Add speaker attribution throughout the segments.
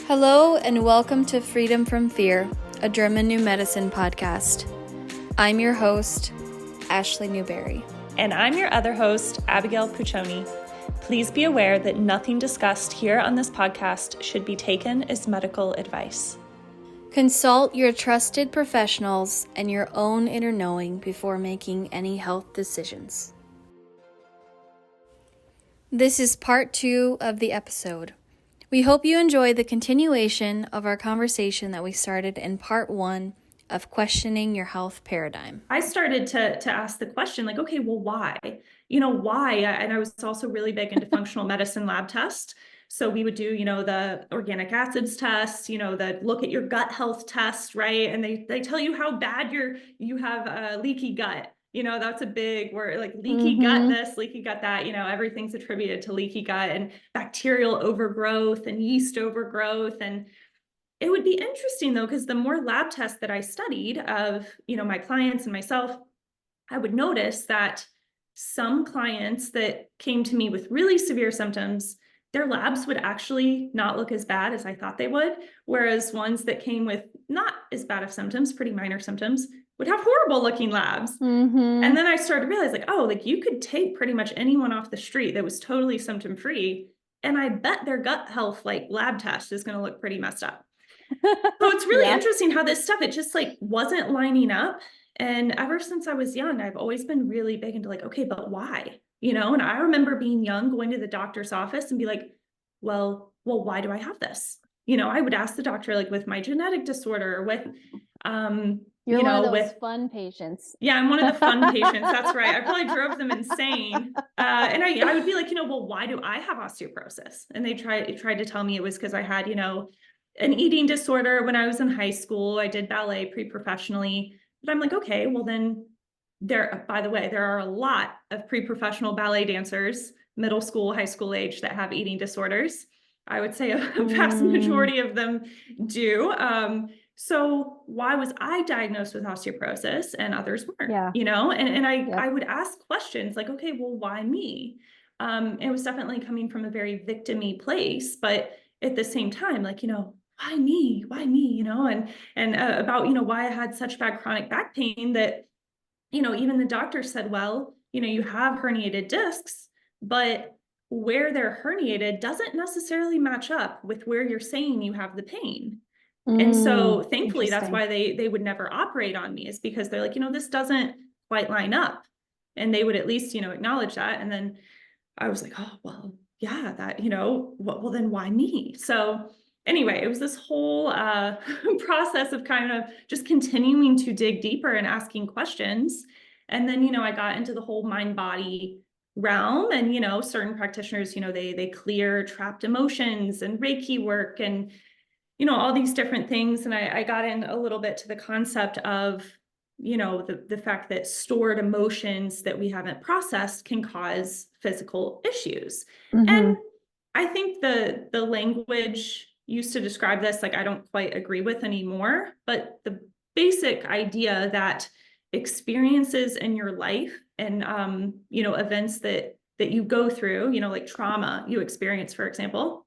Speaker 1: Hello and welcome to Freedom from Fear, a German New Medicine podcast. I'm your host, Ashlee Newberry.
Speaker 2: And I'm your other host, Abigail Puccioni. Please be aware that nothing discussed here on this podcast should be taken as medical advice.
Speaker 1: Consult your trusted professionals and your own inner knowing before making any health decisions. This is part 2 of the episode. We hope you enjoy the continuation of our conversation that we started in part 1 of questioning your health paradigm.
Speaker 2: I started to ask the question, like, okay, well, why? Why? And I was also really big into functional medicine lab tests. So we would do, the organic acids test, the look at your gut health test, right? And they tell you how bad you have a leaky gut. That's a big word, like leaky gut this, leaky gut that, everything's attributed to leaky gut and bacterial overgrowth and yeast overgrowth. And it would be interesting though, because the more lab tests that I studied of, my clients and myself, I would notice that some clients that came to me with really severe symptoms, their labs would actually not look as bad as I thought they would. Whereas ones that came with not as bad of symptoms, pretty minor symptoms, would have horrible looking labs. And then I started to realize you could take pretty much anyone off the street that was totally symptom free. And I bet their gut health lab test is going to look pretty messed up. So it's really interesting how this stuff, it just wasn't lining up. And ever since I was young, I've always been really big into okay, but why? And I remember being young, going to the doctor's office and be like, well, why do I have this? I would ask the doctor, with my genetic disorder, with,
Speaker 1: You're one of those fun patients.
Speaker 2: Yeah, I'm one of the fun patients. That's right. I probably drove them insane. And I would be like, well, why do I have osteoporosis? And they tried to tell me it was because I had, an eating disorder when I was in high school. I did ballet pre-professionally, but I'm like, okay, well then by the way, there are a lot of pre-professional ballet dancers, middle school, high school age, that have eating disorders. I would say a vast majority of them do. So why was I diagnosed with osteoporosis and others weren't? I would ask questions like, okay, well, why me? It was definitely coming from a very victim-y place, but at the same time, why me? And about, why I had such bad chronic back pain that, even the doctor said, well, you have herniated discs, but where they're herniated doesn't necessarily match up with where you're saying you have the pain. And so thankfully, that's why they would never operate on me, is because they're like, this doesn't quite line up. And they would at least, acknowledge that. And then I was like, oh, well, yeah, that, well, then why me? So anyway, it was this whole process of kind of just continuing to dig deeper and asking questions. And then, I got into the whole mind-body realm, and, certain practitioners, they clear trapped emotions and Reiki work and, all these different things. And I got in a little bit to the concept of, the fact that stored emotions that we haven't processed can cause physical issues. And I think the language used to describe this, I don't quite agree with anymore, but the basic idea that experiences in your life and, events that you go through, like trauma you experience, for example,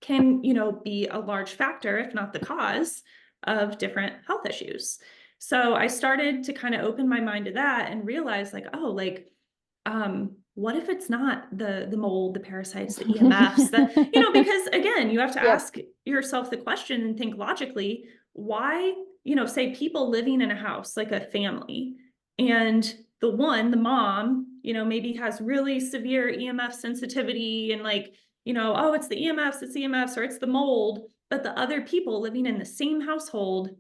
Speaker 2: can, be a large factor, if not the cause, of different health issues. So I started to kind of open my mind to that and realize what if it's not the mold, the parasites, the EMFs, because again, you have to ask yourself the question and think logically, why, say people living in a house, like a family, and the mom, maybe has really severe EMF sensitivity and oh, it's the EMFs, or it's the mold, but the other people living in the same household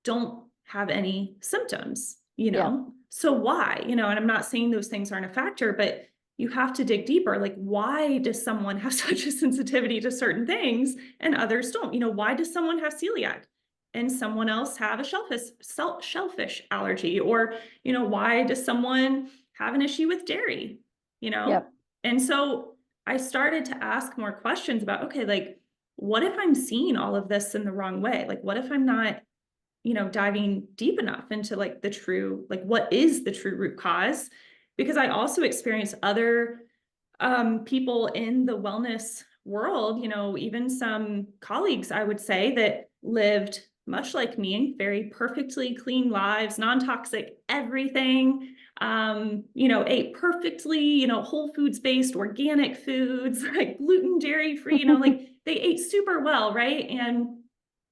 Speaker 2: don't have any symptoms, So why, and I'm not saying those things aren't a factor, but you have to dig deeper. Why does someone have such a sensitivity to certain things and others don't? Why does someone have celiac and someone else have a shellfish allergy? Or, why does someone have an issue with dairy, And so I started to ask more questions about, okay, what if I'm seeing all of this in the wrong way? What if I'm not, diving deep enough into the true, what is the true root cause? Because I also experienced other people in the wellness world, even some colleagues, I would say, that lived much like me, very perfectly clean lives, non-toxic everything, ate perfectly, whole foods based organic foods, like gluten, dairy free, like they ate super well, right? And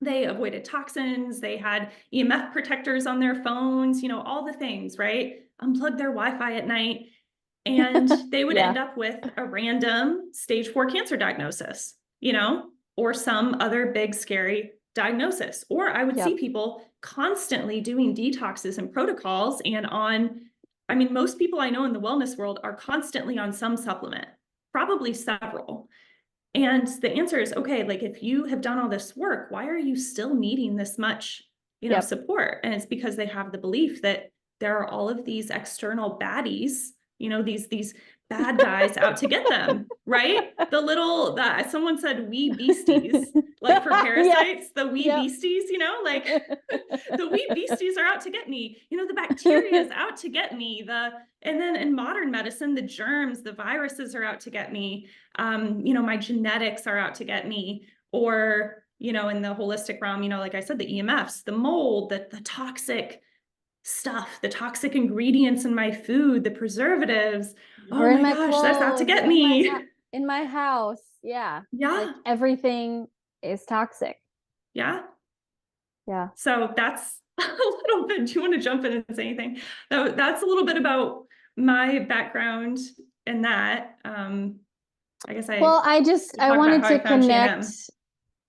Speaker 2: they avoided toxins, they had EMF protectors on their phones, all the things, right? Unplug their Wi-Fi at night, and they would end up with a random stage 4 cancer diagnosis, or some other big scary diagnosis. Or I would see people constantly doing detoxes and protocols and most people I know in the wellness world are constantly on some supplement, probably several. And the answer is, okay, like if you have done all this work, why are you still needing this much, support? And it's because they have the belief that there are all of these external baddies, these bad guys out to get them, right? That someone said we beasties, like for parasites, the we beasties, like the we beasties are out to get me, the bacteria is out to get me, and then in modern medicine, the germs, the viruses are out to get me. My genetics are out to get me, or, in the holistic realm, like I said, the EMFs, the mold, the toxic stuff, the toxic ingredients in my food, the preservatives. Oh my gosh, that's out to get me.
Speaker 3: In my house. Yeah.
Speaker 2: Yeah.
Speaker 3: Like everything is toxic.
Speaker 2: Yeah.
Speaker 3: Yeah.
Speaker 2: So that's a little bit. Do you want to jump in and say anything? That's a little bit about my background in that. I guess I wanted to
Speaker 3: connect.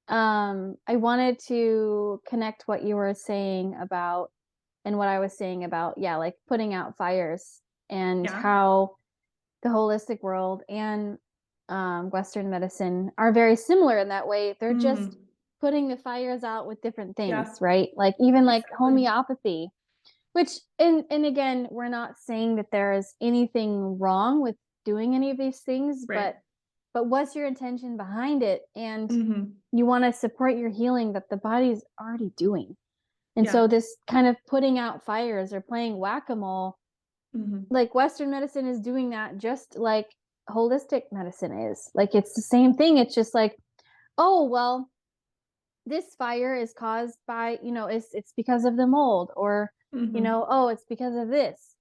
Speaker 3: I wanted to connect what you were saying about and what I was saying about, like putting out fires and how the holistic world and Western medicine are very similar in that way. They're just putting the fires out with different things, right? Like even like homeopathy, which, and again, we're not saying that there is anything wrong with doing any of these things, but what's your intention behind it? And you want to support your healing that the body's already doing. And so this kind of putting out fires or playing whack-a-mole, like Western medicine is doing that just like holistic medicine is. Like it's the same thing. It's just like, oh, well, this fire is caused by, it's because of the mold, or, oh, it's because of this.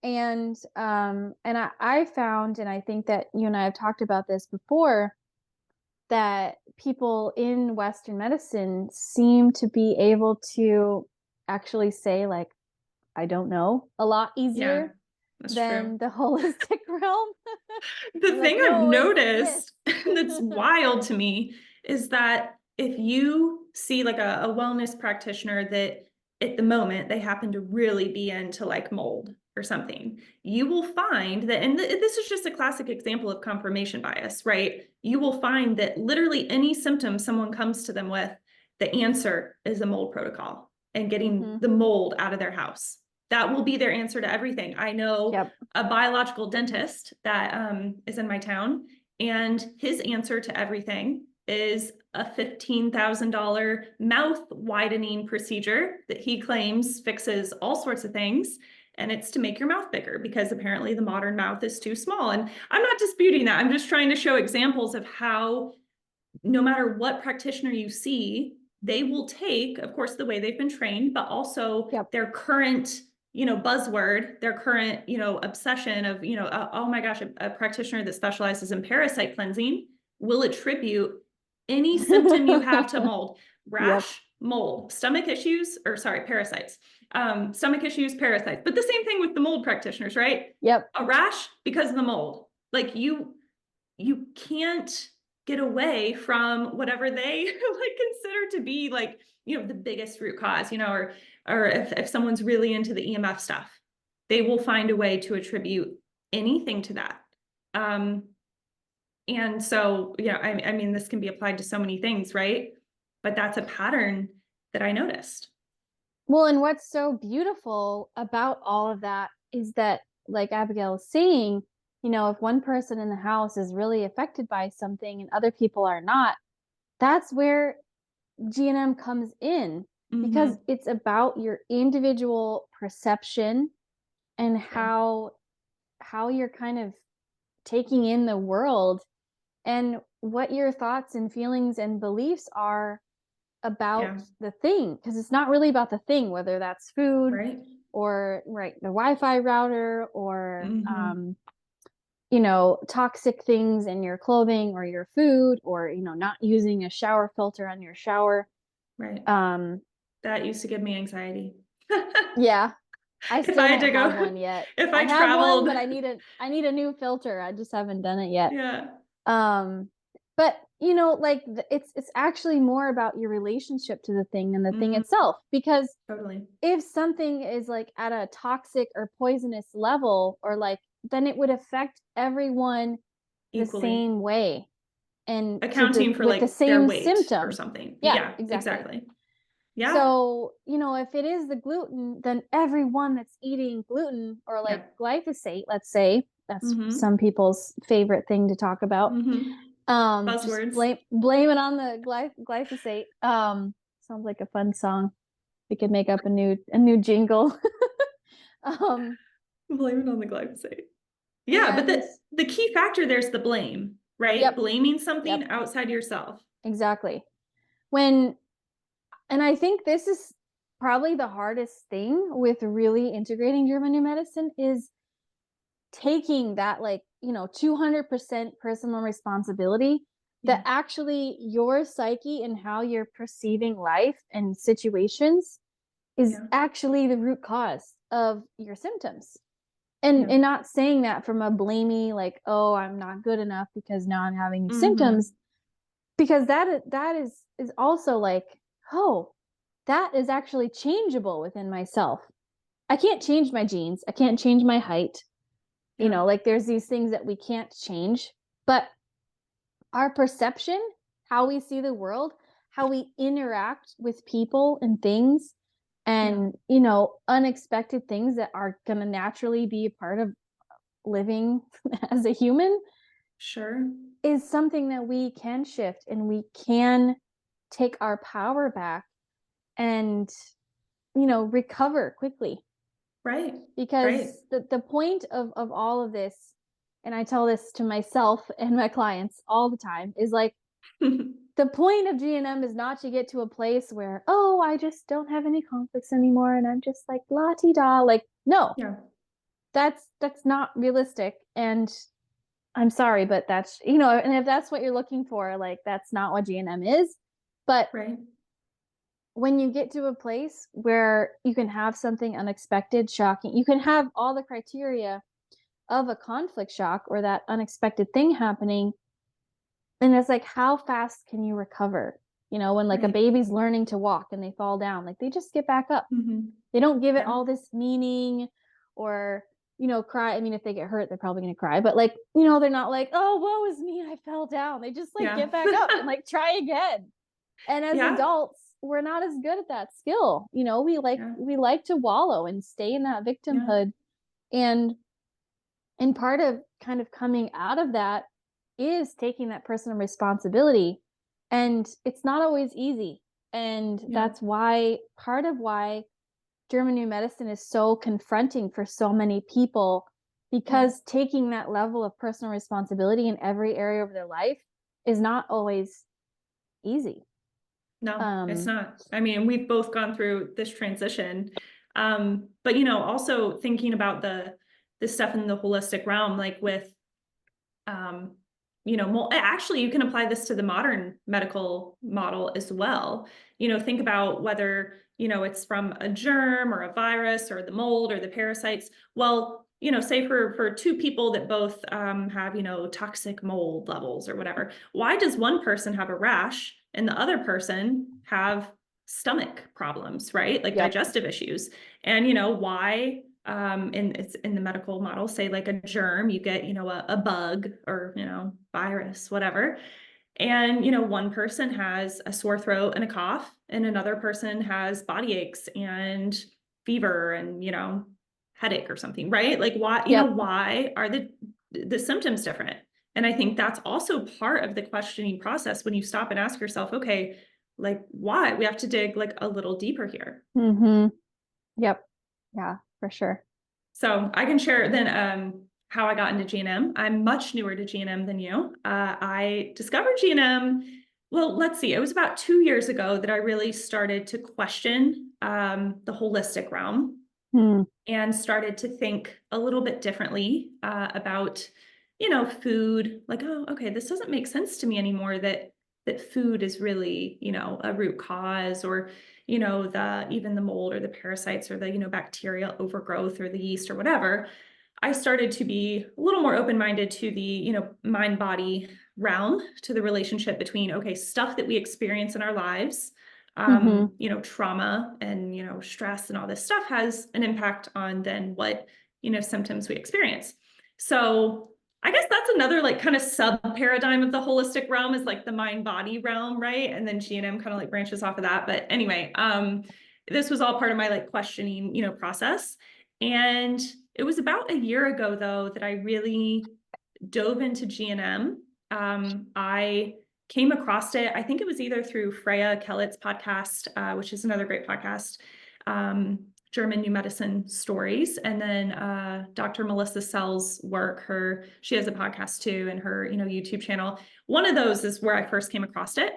Speaker 3: And I found, and I think that you and I have talked about this before, that people in Western medicine seem to be able to actually say, like, I don't know, a lot easier than the holistic realm.
Speaker 2: The thing I've noticed that's wild to me is that if you see like a wellness practitioner that at the moment they happen to really be into like mold or something, you will find that, and this is just a classic example of confirmation bias, right? You will find that literally any symptom someone comes to them with, the answer is a mold protocol and getting the mold out of their house. That will be their answer to everything. I know a biological dentist that is in my town, and his answer to everything is a $15,000 mouth widening procedure that he claims fixes all sorts of things. And it's to make your mouth bigger because apparently the modern mouth is too small. And I'm not disputing that. I'm just trying to show examples of how no matter what practitioner you see, they will take, of course, the way they've been trained, but also their current buzzword, their current, obsession of, oh my gosh, a practitioner that specializes in parasite cleansing will attribute any symptom you have to mold, rash, mold, stomach issues, or sorry, parasites, stomach issues, parasites. But the same thing with the mold practitioners, right? A rash because of the mold. Like you can't get away from whatever they like consider to be like, the biggest root cause, or if someone's really into the EMF stuff, they will find a way to attribute anything to that. And so, I mean, this can be applied to so many things, right? But that's a pattern that I noticed.
Speaker 3: Well, and what's so beautiful about all of that is that, like Abigail is saying, if one person in the house is really affected by something and other people are not, that's where G&M comes in, because it's about your individual perception and how you're kind of taking in the world. And what your thoughts and feelings and beliefs are about
Speaker 2: Yeah.
Speaker 3: the thing, because it's not really about the thing, whether that's food
Speaker 2: Right.
Speaker 3: or the Wi-Fi router or
Speaker 2: Mm-hmm.
Speaker 3: you know, toxic things in your clothing or your food, or you know, not using a shower filter on your shower.
Speaker 2: Right.
Speaker 3: Um,
Speaker 2: That used to give me anxiety.
Speaker 3: yeah, I
Speaker 2: If
Speaker 3: still
Speaker 2: I had
Speaker 3: don't
Speaker 2: to
Speaker 3: have
Speaker 2: go,
Speaker 3: one yet.
Speaker 2: if
Speaker 3: I
Speaker 2: I
Speaker 3: have one,
Speaker 2: traveled,
Speaker 3: but I need a new filter. I just haven't done it yet.
Speaker 2: yeah.
Speaker 3: Um, but you know, like it's actually more about your relationship to the thing than the thing
Speaker 2: Mm,
Speaker 3: itself. Because
Speaker 2: totally.
Speaker 3: if something is like at a toxic or poisonous level, or like, then it would affect everyone the
Speaker 2: Equally.
Speaker 3: same way and
Speaker 2: Accounting for
Speaker 3: with the
Speaker 2: like their
Speaker 3: same
Speaker 2: weight or
Speaker 3: symptom.
Speaker 2: something.
Speaker 3: Yeah,
Speaker 2: Yeah,
Speaker 3: exactly.
Speaker 2: exactly. Yeah.
Speaker 3: So, you know, if it is the gluten, then everyone that's eating gluten or
Speaker 2: Yeah.
Speaker 3: like glyphosate, let's say, that's
Speaker 2: Mm-hmm.
Speaker 3: some people's favorite thing to talk about.
Speaker 2: Mm-hmm.
Speaker 3: Just
Speaker 2: Buzzwords.
Speaker 3: blame it on the glyphosate. Sounds like a fun song. We could make up a new jingle. um,
Speaker 2: Blame it on the glyphosate. Yeah, but
Speaker 3: and
Speaker 2: the key factor there's the blame, right?
Speaker 3: yep,
Speaker 2: Blaming
Speaker 3: yep,
Speaker 2: something outside yourself.
Speaker 3: exactly. When And I think this is probably the hardest thing with really integrating German New Medicine is taking that, like, you know, 200% personal responsibility,
Speaker 2: Yeah.
Speaker 3: that actually your psyche and how you're perceiving life and situations is
Speaker 2: Yeah.
Speaker 3: actually the root cause of your symptoms.
Speaker 2: Yeah.
Speaker 3: And not saying that from a blamey, like, oh, I'm not good enough because now I'm having these
Speaker 2: Mm-hmm.
Speaker 3: symptoms, because that is also like, oh, that is actually changeable within myself. I can't change my genes, I can't change my height, you
Speaker 2: Yeah.
Speaker 3: know, like there's these things that we can't change, but our perception, how we see the world, how we interact with people and things,
Speaker 2: Yeah.
Speaker 3: and you know, unexpected things that are going to naturally be a part of living as a human,
Speaker 2: Sure.
Speaker 3: is something that we can shift, and we can take our power back and, you know, recover quickly.
Speaker 2: Right. Right.
Speaker 3: Because the point of all of this, and I tell this to myself and my clients all the time, is like, the point of GNM is not to get to a place where, oh, I just don't have any conflicts anymore and I'm just like la-ti-da. Like, no,
Speaker 2: Yeah.
Speaker 3: that's not realistic. And I'm sorry, but that's, you know, and if that's what you're looking for, like, that's not what GNM is. But
Speaker 2: Right.
Speaker 3: when you get to a place where you can have something unexpected, shocking, you can have all the criteria of a conflict shock or that unexpected thing happening. And it's like, how fast can you recover? You know, when like a
Speaker 2: Right.
Speaker 3: baby's learning to walk and they fall down, like they just get back up.
Speaker 2: Mm-hmm.
Speaker 3: They don't give it
Speaker 2: Yeah.
Speaker 3: all this meaning or, you know, cry. I mean, if they get hurt, they're probably going to cry, but like, you know, they're not like, oh, woe is me, I fell down. They just like
Speaker 2: Yeah.
Speaker 3: get back up and like try again. And as
Speaker 2: Yeah.
Speaker 3: adults, we're not as good at that skill. You know,
Speaker 2: Yeah.
Speaker 3: we like to wallow and stay in that
Speaker 2: Yeah.
Speaker 3: victimhood. And part of kind of coming out of that is taking that personal responsibility. And it's not always easy. And
Speaker 2: Yeah.
Speaker 3: that's why, part of why German New Medicine is so confronting for so many people, because taking that level of personal responsibility in every area of their life is not always easy.
Speaker 2: No, it's not. I mean, we've both gone through this transition. But you know, also thinking about the stuff in the holistic realm, like with you know, actually you can apply this to the modern medical model as well. You know, think about whether, you know, it's from a germ or a virus or the mold or the parasites. Well, you know, say for two people that both have, you know, toxic mold levels or whatever, why does one person have a rash and the other person have stomach problems, right? Like
Speaker 3: Yep.
Speaker 2: digestive issues? And, you know, why and it's in the medical model, say like a germ, you get, you know, a bug or, you know, virus, whatever. And, you know, one person has a sore throat and a cough, and another person has body aches and fever and, you know, headache or something, right? Like why, you know,
Speaker 3: Yep.
Speaker 2: why are the symptoms different? And I think that's also part of the questioning process when you stop and ask yourself, okay, like why? We have to dig like a little deeper here.
Speaker 3: Mm-hmm. Yep. Yeah, for sure.
Speaker 2: So I can share then how I got into G&M. I'm much newer to G&M than you. I discovered G&M, well, let's see, it was about 2 years ago that I really started to question the holistic realm and started to think a little bit differently about, food. Like, oh, okay, this doesn't make sense to me anymore that food is really, a root cause, or, even the mold or the parasites or the, bacterial overgrowth or the yeast or whatever. I started to be a little more open-minded to the, mind-body realm, to the relationship between, okay, stuff that we experience in our lives, trauma and, stress and all this stuff has an impact on then what, symptoms we experience. So I guess that's another like kind of sub paradigm of the holistic realm, is like the mind body realm, right? And then G&M kind of like branches off of that. But anyway, this was all part of my like questioning, process. And it was about a year ago though that I really dove into G&M. I came across it. I think it was either through Freya Kellett's podcast, which is another great podcast, German New Medicine Stories. And then Dr. Melissa Sell's work, she has a podcast too, and her, YouTube channel. One of those is where I first came across it.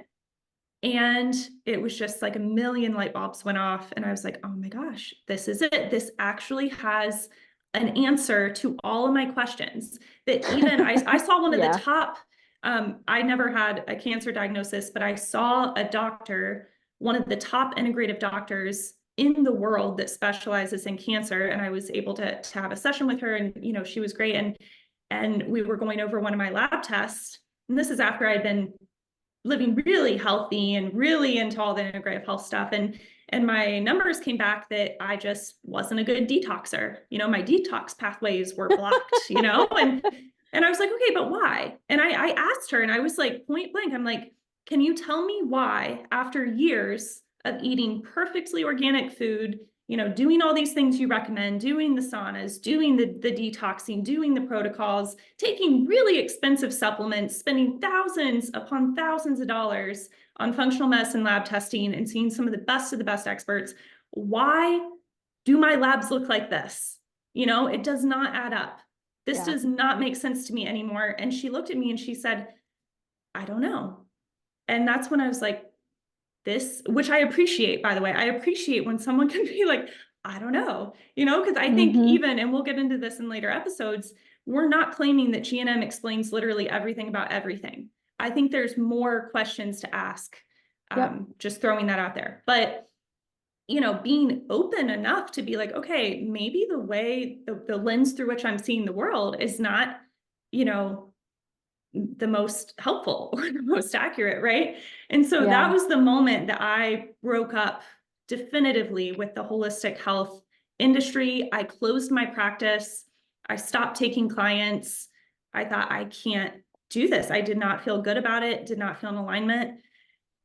Speaker 2: And it was just like a million light bulbs went off. And I was like, oh my gosh, this is it. This actually has an answer to all of my questions. That even I saw one of the top, I never had a cancer diagnosis, but I saw a doctor, one of the top integrative doctors in the world that specializes in cancer. And I was able to have a session with her, and, she was great. And we were going over one of my lab tests. And this is after I'd been living really healthy and really into all the integrative health stuff. And my numbers came back that I just wasn't a good detoxer. My detox pathways were blocked, and I was like, okay, but why? And I asked her, and I was like, point blank, I'm like, can you tell me why, after years of eating perfectly organic food, doing all these things you recommend, doing the saunas, doing the detoxing, doing the protocols, taking really expensive supplements, spending thousands upon thousands of dollars on functional medicine lab testing and seeing some of the best experts, why do my labs look like this? It does not add up. This does not make sense to me anymore. And she looked at me and she said, I don't know. And that's when I was like, this, which I appreciate, by the way, I appreciate when someone can be like, I don't know, because I think even, and we'll get into this in later episodes, we're not claiming that G&M explains literally everything about everything. I think there's more questions to ask, just throwing that out there. But, being open enough to be like, okay, maybe the way, the lens through which I'm seeing the world is not, the most helpful or the most accurate, right? And so that was the moment that I broke up definitively with the holistic health industry. I closed my practice. I stopped taking clients. I thought, I can't do this. I did not feel good about it, did not feel in alignment.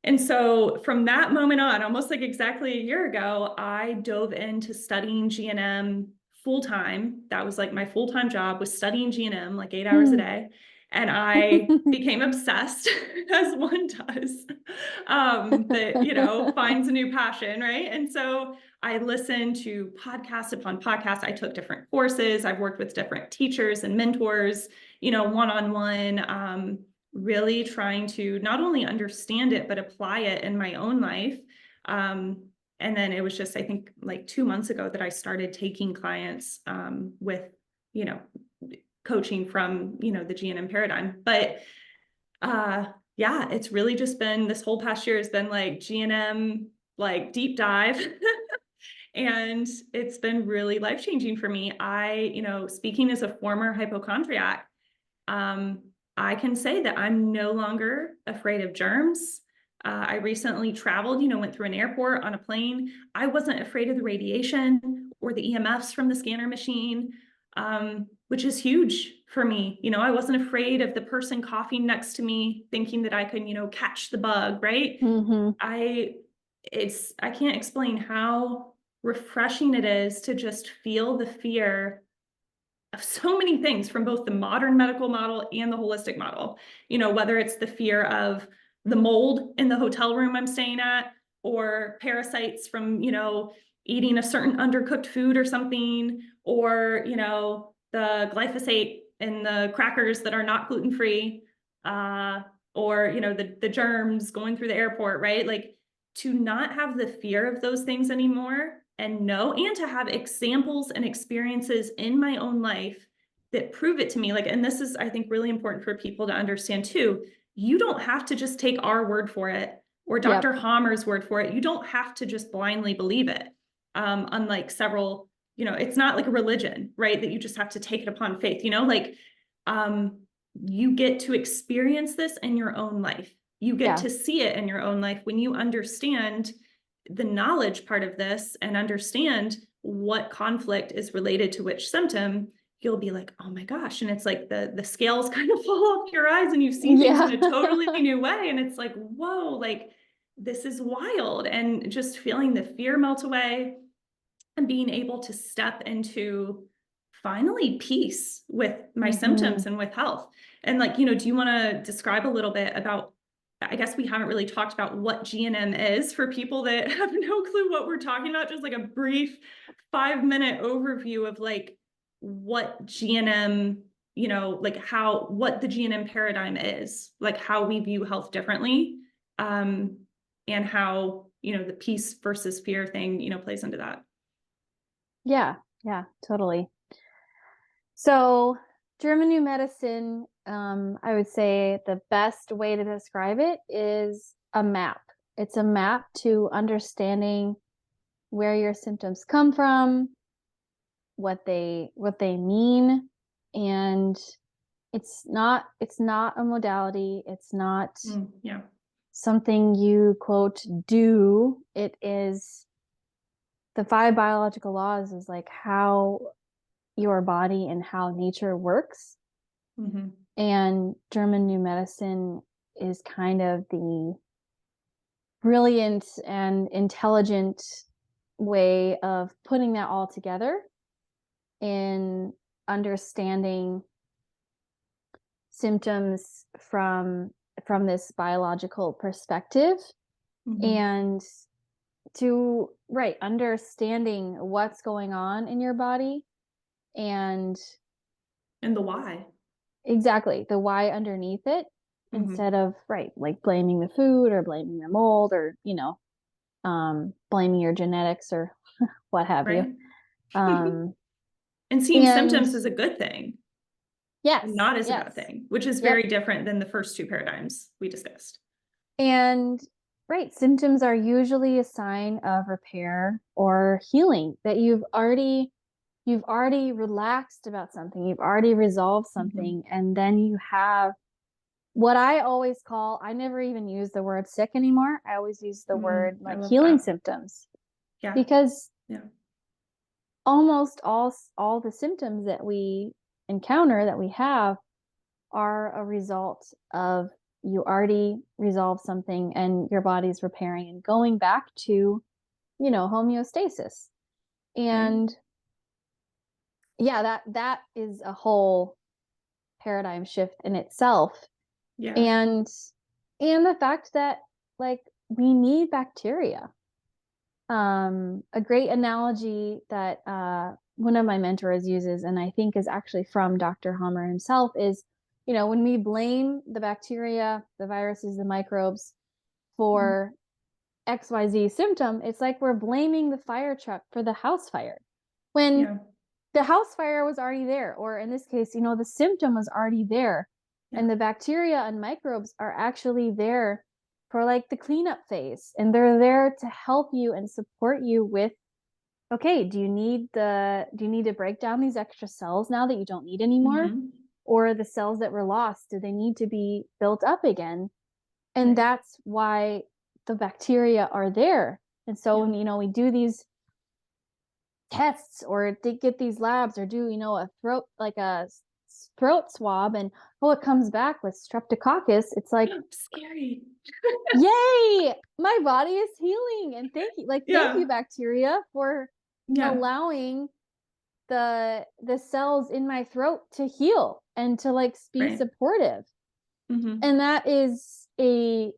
Speaker 2: And so from that moment on, almost like exactly a year ago, I dove into studying G&M full-time. That was like my full-time job, was studying G&M like 8 hours a day. And I became obsessed, as one does, that, finds a new passion, right? And so I listened to podcast upon podcast. I took different courses. I've worked with different teachers and mentors, one-on-one, really trying to not only understand it, but apply it in my own life. And then it was just, I think, like 2 months ago that I started taking clients with, coaching from, the G&M paradigm. But it's really just been, this whole past year has been like G&M, like deep dive. And it's been really life-changing for me. Speaking as a former hypochondriac, I can say that I'm no longer afraid of germs. I recently traveled, went through an airport on a plane. I wasn't afraid of the radiation or the EMFs from the scanner machine, which is huge for me. I wasn't afraid of the person coughing next to me, thinking that I could, catch the bug, right? I can't explain how refreshing it is to just feel the fear of so many things from both the modern medical model and the holistic model, whether it's the fear of the mold in the hotel room I'm staying at, or parasites from, eating a certain undercooked food or something, or, the glyphosate and the crackers that are not gluten-free, or, you know, the germs going through the airport, right? Like, to not have the fear of those things anymore, and to have examples and experiences in my own life that prove it to me. Like, and this is, I think, really important for people to understand too. You don't have to just take our word for it or Dr. Hammer's word for it. You don't have to just blindly believe it. Unlike several, you know, it's not like a religion, right? That you just have to take it upon faith, you know, like, you get to experience this in your own life. You get to see it in your own life when you understand the knowledge part of this and understand what conflict is related to which symptom. You'll be like, oh my gosh. And it's like the scales kind of fall off your eyes and you see things in a totally new way. And it's like, whoa, like, this is wild. And just feeling the fear melt away and being able to step into finally peace with my symptoms and with health. And like, you know, do you want to describe a little bit about, I guess we haven't really talked about what GNM is for people that have no clue what we're talking about, just like a brief 5-minute overview of like what GNM, you know, like what the GNM paradigm is, like how we view health differently, and how, you know, the peace versus fear thing, you know, plays into that.
Speaker 3: Yeah, totally. So German New Medicine, I would say the best way to describe it is a map. It's a map to understanding where your symptoms come from, what they mean, and it's not a modality. It's not something you quote do. It is the 5 biological laws is like how your body and how nature works. And German New Medicine is kind of the brilliant and intelligent way of putting that all together in understanding symptoms from this biological perspective, and to understanding what's going on in your body and
Speaker 2: the why.
Speaker 3: Exactly, the why underneath it, instead of like blaming the food or blaming the mold or, you know, blaming your genetics or what have you.
Speaker 2: And seeing symptoms is a good thing.
Speaker 3: Yes.
Speaker 2: Not as a bad thing, which is very different than the first 2 paradigms we discussed.
Speaker 3: And symptoms are usually a sign of repair or healing, that you've already relaxed about something, you've already resolved something, and then you have what I always call, I never even use the word sick anymore. I always use the word like healing symptoms.
Speaker 2: Yeah.
Speaker 3: Because almost all the symptoms that we encounter, that we have, are a result of you already resolved something and your body's repairing and going back to, you know, homeostasis. And that is a whole paradigm shift in itself. And the fact that like we need bacteria. A great analogy that one of my mentors uses, and I think is actually from Dr. Hammer himself, is, you know, when we blame the bacteria, the viruses, the microbes for XYZ symptom, it's like we're blaming the fire truck for the house fire, when the house fire was already there, or in this case, you know, the symptom was already there. And the bacteria and microbes are actually there for like the cleanup phase, and they're there to help you and support you with, okay, do you need to break down these extra cells now that you don't need anymore? Or the cells that were lost, do they need to be built up again? And that's why the bacteria are there. And so when, you know, we do these tests or they get these labs or do, you know, a throat swab, and it comes back with streptococcus, it's like,
Speaker 2: scary.
Speaker 3: Yay, my body is healing, and thank you bacteria for allowing the cells in my throat to heal and to like be supportive. And that is a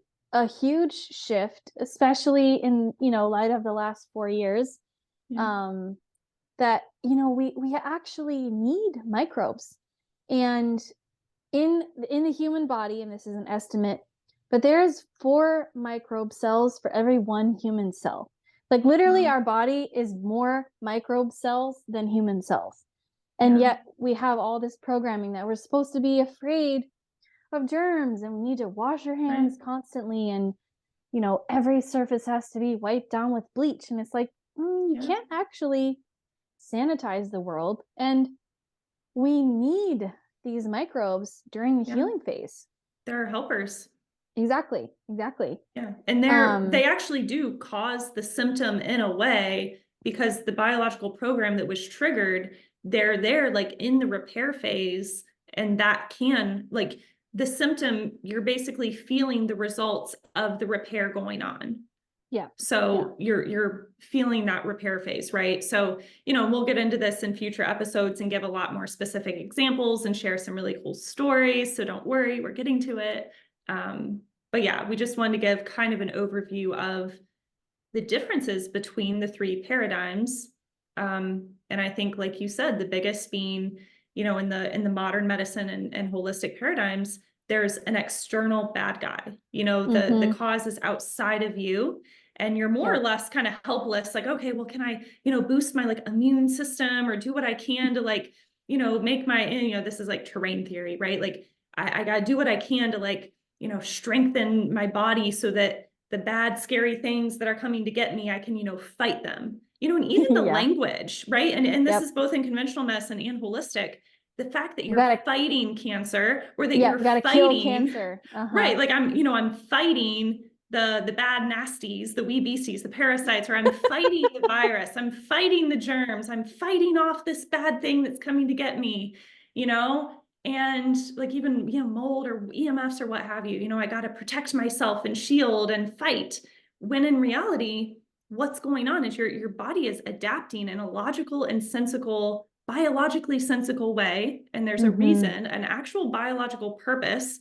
Speaker 3: huge shift, especially in, you know, light of the last 4 years, that, you know, we actually need microbes. And in the human body, and this is an estimate, but there's 4 microbe cells for every 1 human cell. Like literally our body is more microbe cells than human cells. And yet we have all this programming that we're supposed to be afraid of germs and we need to wash our hands constantly, and you know, every surface has to be wiped down with bleach. And it's like, you can't actually sanitize the world. And we need these microbes during the healing phase.
Speaker 2: They're helpers.
Speaker 3: Exactly.
Speaker 2: Yeah. And they actually do cause the symptom in a way, because the biological program that was triggered, they're there like in the repair phase. And that can, like, the symptom, you're basically feeling the results of the repair going on.
Speaker 3: Yeah.
Speaker 2: So you're feeling that repair phase, right? So, you know, we'll get into this in future episodes and give a lot more specific examples and share some really cool stories. So don't worry, we're getting to it. But yeah, we just wanted to give kind of an overview of the differences between the 3 paradigms. And I think, like you said, the biggest being, you know, in the modern medicine and holistic paradigms, there's an external bad guy. You know, the cause is outside of you, and you're more or less kind of helpless. Like, okay, well, can I, you know, boost my like immune system or do what I can to like, you know, make my, you know, this is like terrain theory, right? Like I got to do what I can to like, you know, strengthen my body so that the bad, scary things that are coming to get me, I can, you know, fight them, you know, and even the language, right? And this is both in conventional medicine and holistic. The fact that you're fighting cancer, or that you're
Speaker 3: fighting, kill cancer.
Speaker 2: Right. Like I'm fighting the bad nasties, the wee beasties, the parasites, or I'm fighting the virus, I'm fighting the germs, I'm fighting off this bad thing that's coming to get me, you know? And like even, you know, mold or EMFs or what have you, you know, I got to protect myself and shield and fight. When in reality, what's going on is your body is adapting in a logical and sensical, biologically sensical way. And there's a reason, an actual biological purpose,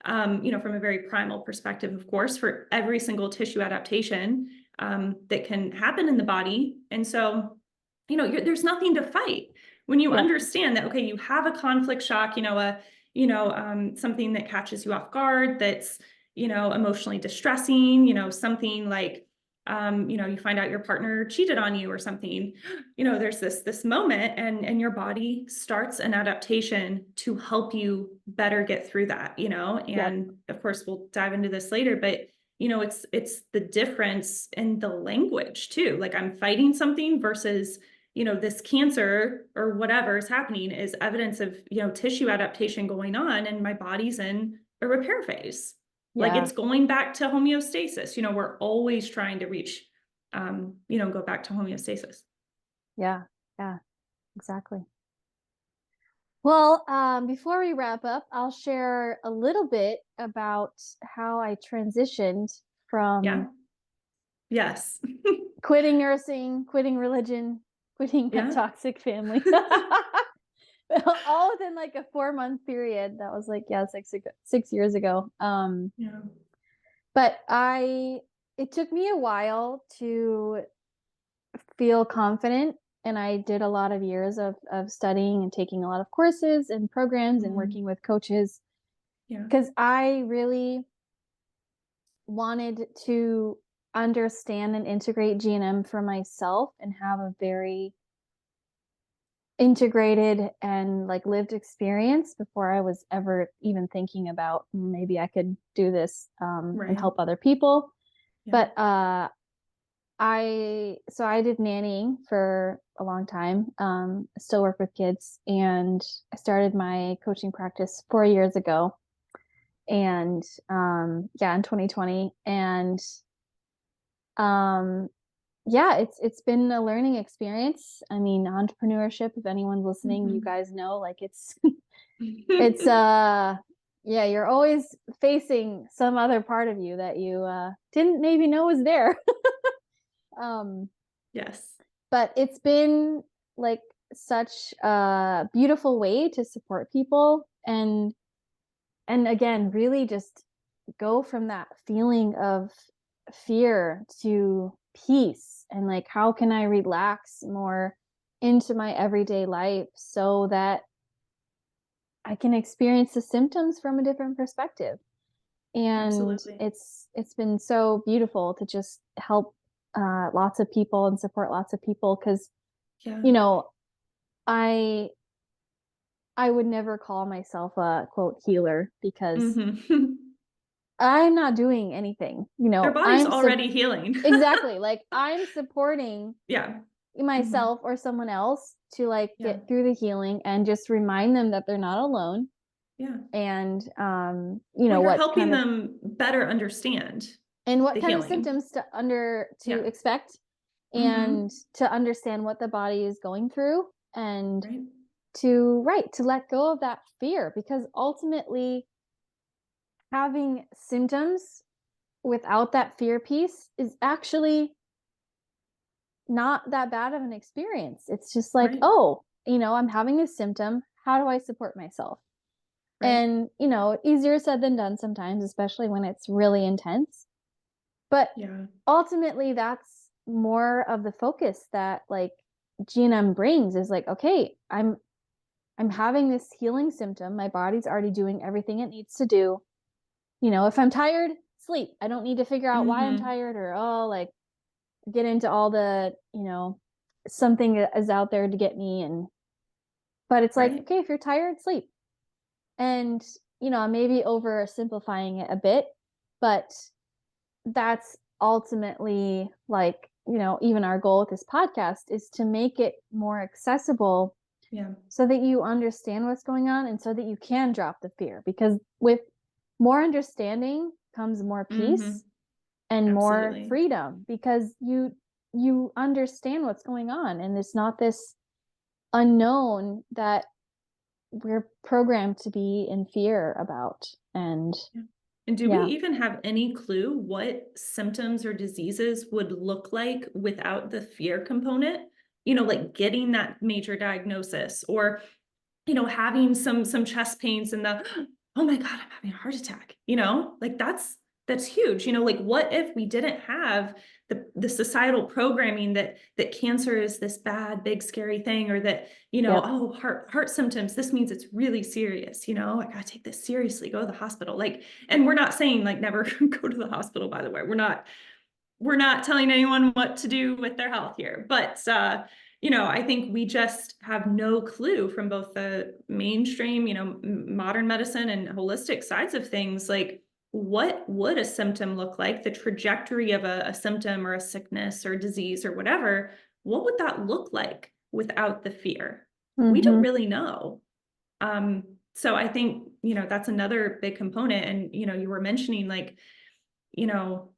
Speaker 2: you know, from a very primal perspective, of course, for every single tissue adaptation that can happen in the body. And so, you know, there's nothing to fight. When you understand that, okay, you have a conflict shock, you know, something that catches you off guard, that's, you know, emotionally distressing, you know, something like, you know, you find out your partner cheated on you or something, you know, there's this moment, and your body starts an adaptation to help you better get through that, you know, and of course we'll dive into this later, but you know, it's the difference in the language too. Like I'm fighting something versus, you know, this cancer or whatever is happening is evidence of, you know, tissue adaptation going on, and my body's in a repair phase. Like it's going back to homeostasis. You know, we're always trying to reach, you know, go back to homeostasis.
Speaker 3: Yeah, exactly. Well, before we wrap up, I'll share a little bit about how I transitioned from quitting nursing, quitting religion, quitting a toxic family. All within like a 4-month period. That was like, 6 years ago. But it took me a while to feel confident, and I did a lot of years of studying and taking a lot of courses and programs and working with coaches, because I really wanted to understand and integrate GNM for myself and have a very integrated and like lived experience before I was ever even thinking about maybe I could do this and help other people. But I did nannying for a long time. I still work with kids, and I started my coaching practice 4 years ago, and in 2020, and it's been a learning experience. I mean, entrepreneurship, if anyone's listening, you guys know, like it's you're always facing some other part of you that you didn't maybe know was there. But it's been like such a beautiful way to support people, and again, really just go from that feeling of fear to peace, and like, how can I relax more into my everyday life so that I can experience the symptoms from a different perspective. And
Speaker 2: Absolutely.
Speaker 3: it's been so beautiful to just help lots of people and support lots of people, because
Speaker 2: Yeah.
Speaker 3: you know, I would never call myself a quote healer, because
Speaker 2: Mm-hmm.
Speaker 3: I'm not doing anything.
Speaker 2: Their body's already healing.
Speaker 3: Exactly, like I'm supporting
Speaker 2: Yeah.
Speaker 3: myself or someone else to like
Speaker 2: Yeah.
Speaker 3: get through the healing and just remind them that they're not alone.
Speaker 2: Yeah.
Speaker 3: And
Speaker 2: Well, you're
Speaker 3: what
Speaker 2: helping
Speaker 3: kind of
Speaker 2: them better understand the healing.
Speaker 3: symptoms to
Speaker 2: Yeah.
Speaker 3: expect,
Speaker 2: Mm-hmm.
Speaker 3: and to understand what the body is going through, and
Speaker 2: Right.
Speaker 3: to let go of that fear, because ultimately having symptoms without that fear piece is actually not that bad of an experience. It's just like,
Speaker 2: Right.
Speaker 3: oh, I'm having this symptom. How do I support myself?
Speaker 2: Right.
Speaker 3: And, easier said than done sometimes, especially when it's really intense. But
Speaker 2: Yeah.
Speaker 3: ultimately, that's more of the focus that like GNM brings, is like, okay, I'm having this healing symptom. My body's already doing everything it needs to do. If I'm tired, sleep. I don't need to figure out why I'm
Speaker 2: Mm-hmm.
Speaker 3: tired, or like get into all the, something is out there to get me. But it's like,
Speaker 2: Right.
Speaker 3: okay, if you're tired, sleep. And, I may be oversimplifying it a bit, but that's ultimately like, even our goal with this podcast is to make it more accessible,
Speaker 2: Yeah.
Speaker 3: so that you understand what's going on, and so that you can drop the fear, because with more understanding comes more
Speaker 2: Mm-hmm.
Speaker 3: peace and more
Speaker 2: Absolutely.
Speaker 3: freedom, because you understand what's going on, and it's not this unknown that we're programmed to be in fear about. And
Speaker 2: Yeah. And do we
Speaker 3: yeah.
Speaker 2: even have any clue what symptoms or diseases would look like without the fear component? Like getting that major diagnosis, or having some chest pains and oh my God, I'm having a heart attack, like that's huge. Like what if we didn't have the societal programming that cancer is this bad, big, scary thing, or that,
Speaker 3: Yep.
Speaker 2: oh, heart symptoms, this means it's really serious, I gotta take this seriously, go to the hospital. Like, and we're not saying like never go to the hospital, by the way. We're not telling anyone what to do with their health here, but I think we just have no clue from both the mainstream, modern medicine and holistic sides of things. Like, what would a symptom look like? The trajectory of a symptom or a sickness or disease or whatever, what would that look like without the fear? We don't
Speaker 3: Mm-hmm.
Speaker 2: really know. So I think, that's another big component. And, you were mentioning like,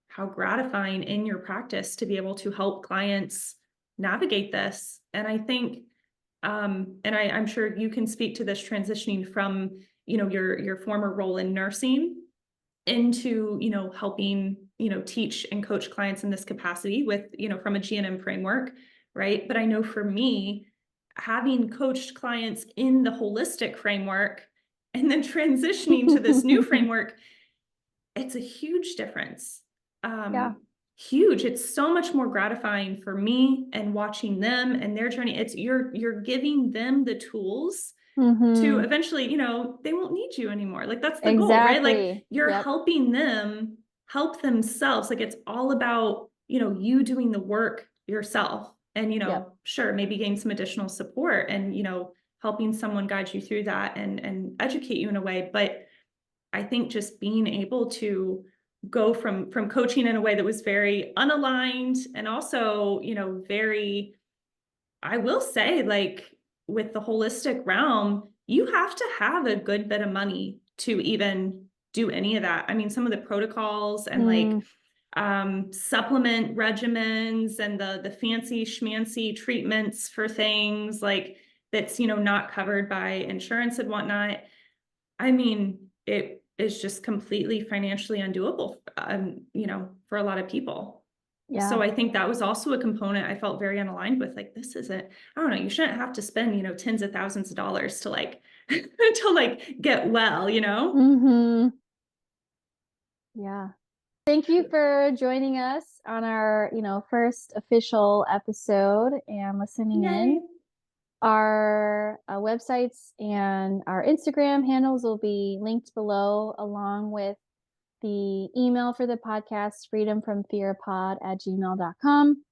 Speaker 2: how gratifying in your practice to be able to help clients navigate this. And I think, and I'm sure you can speak to this, transitioning from, your former role in nursing into, helping, teach and coach clients in this capacity with, from a GNM framework, right? But I know for me, having coached clients in the holistic framework and then transitioning to this new framework, it's a huge difference.
Speaker 3: Yeah.
Speaker 2: Huge. It's so much more gratifying for me, and watching them and their journey. It's you're giving them the tools to
Speaker 3: Mm-hmm.
Speaker 2: eventually, they won't need you anymore. Like that's the goal, right? Like
Speaker 3: Exactly.
Speaker 2: you're
Speaker 3: Yep.
Speaker 2: helping them help themselves. Like it's all about, you doing the work yourself, and,
Speaker 3: Yep.
Speaker 2: sure, maybe getting some additional support, and, helping someone guide you through that and educate you in a way. But I think just being able to go from coaching in a way that was very unaligned, and also, very, I will say, like with the holistic realm, you have to have a good bit of money to even do any of that. I mean, some of the protocols and like
Speaker 3: Mm,
Speaker 2: supplement regimens and the fancy schmancy treatments for things like that's, not covered by insurance and whatnot. I mean, it is just completely financially undoable, for a lot of people.
Speaker 3: yeah.
Speaker 2: So I think that was also a component I felt very unaligned with. Like, this isn't, I don't know, you shouldn't have to spend, tens of thousands of dollars to like, to like get well.
Speaker 3: Mm-hmm. Yeah. Thank you for joining us on our, first official episode and listening
Speaker 2: Yay.
Speaker 3: in. Our websites and our Instagram handles will be linked below, along with the email for the podcast, freedomfromfearpod@gmail.com,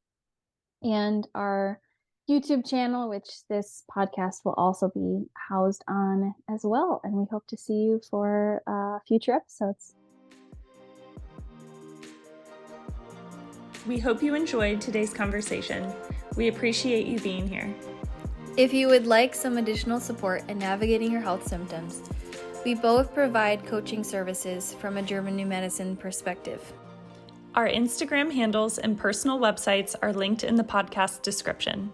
Speaker 3: and our YouTube channel, which this podcast will also be housed on as well. And we hope to see you for future episodes.
Speaker 2: We hope you enjoyed today's conversation. We appreciate you being here.
Speaker 1: If you would like some additional support in navigating your health symptoms, we both provide coaching services from a German New Medicine perspective.
Speaker 2: Our Instagram handles and personal websites are linked in the podcast description.